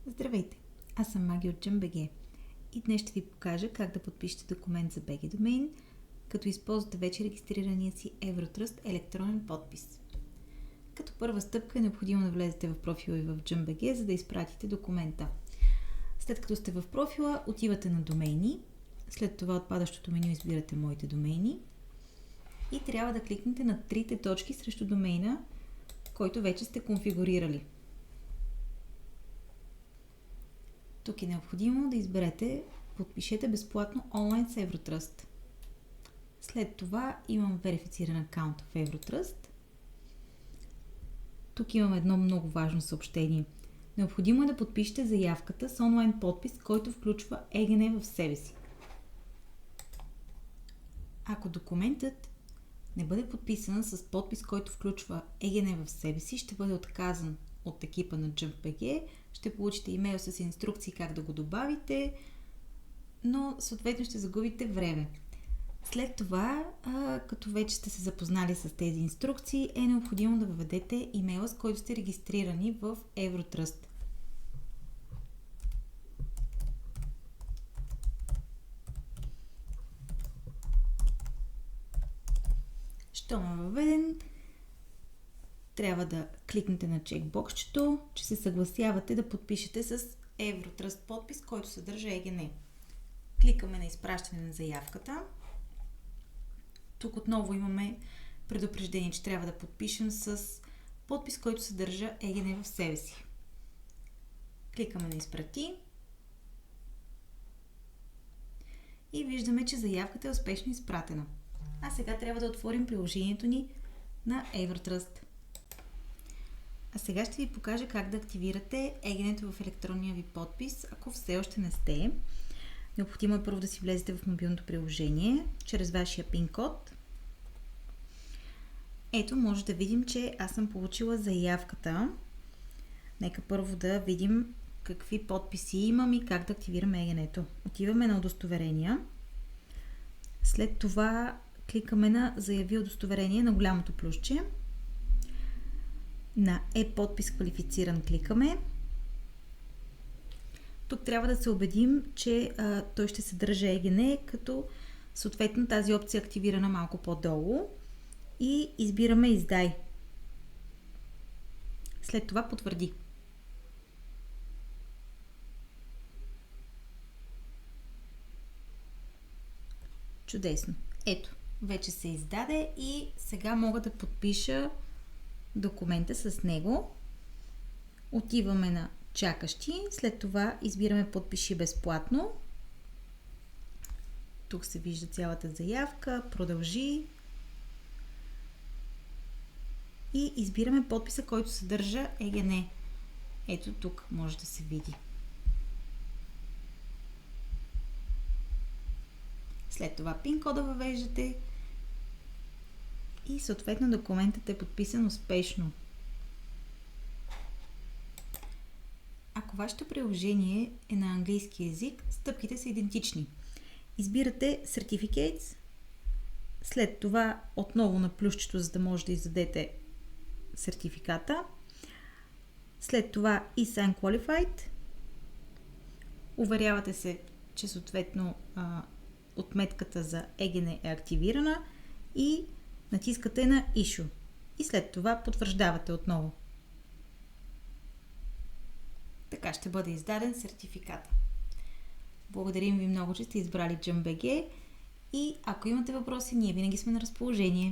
Здравейте! Аз съм Маги от JUMP.BG и днес ще ви покажа как да подпишете документ за BG домейн, като използвате вече регистрирания си Евротръст електронен подпис. Като първа стъпка е необходимо да влезете в профила и в JUMP.BG, за да изпратите документа. След като сте в профила, отивате на домейни, след това от падащото меню избирате моите домейни и трябва да кликнете на трите точки срещу домейна, който вече сте конфигурирали. Тук е необходимо да изберете подпишете безплатно онлайн с Евротръст. След това имам верифициран акаунт в Евротръст. Тук имам едно много важно съобщение. Необходимо е да подпишете заявката с онлайн подпис, който включва ЕГН в себе си. Ако документът не бъде подписан с подпис, който включва ЕГН в себе си, ще бъде отказан от екипа на JUMP.BG, ще получите имейл с инструкции как да го добавите, но съответно ще загубите време. След това, като вече сте се запознали с тези инструкции, е необходимо да въведете имейла, с който сте регистрирани в Евротръст. Щом е въведен, трябва да кликнете на чекбоксчето, че се съгласявате да подпишете с Евротръст подпис, който съдържа ЕГН. Кликаме на изпращане на заявката. Тук отново имаме предупреждение, че трябва да подпишем с подпис, който съдържа ЕГН в себе си. Кликаме на изпрати. И виждаме, че заявката е успешно изпратена. А сега трябва да отворим приложението ни на Евротръст. А сега ще ви покажа как да активирате ЕГН-то в електронния ви подпис, ако все още не сте. Необходимо е първо да си влезете в мобилното приложение, чрез вашия PIN код. Ето, може да видим, че аз съм получила заявката. Нека първо да видим какви подписи имам и как да активирам ЕГН-то. Отиваме на удостоверения. След това кликаме на заяви удостоверение на голямото плюсче. На e-подпис квалифициран кликаме. Тук трябва да се убедим, че той ще съдържа ЕГН, като съответно тази опция е активирана малко по-долу и избираме издай. След това потвърди. Чудесно! Ето, вече се издаде и сега мога да подпиша документа с него. Отиваме на чакащи, след това избираме подпиши безплатно. Тук се вижда цялата заявка, продължи и избираме подписа, който съдържа ЕГН. Ето тук може да се види. След това PIN кода въвеждате и съответно документът е подписан успешно. Ако вашето приложение е на английски език, стъпките са идентични. Избирате Certificates, след това отново на плюсчето, за да може да издадете сертификата. След това e-Sign Qualified. Уверявате се, че съответно отметката за ЕГН е активирана и натискате на Issue. И след това потвърждавате отново. Така ще бъде издаден сертификат. Благодарим ви много, че сте избрали JUMP.BG и ако имате въпроси, ние винаги сме на разположение.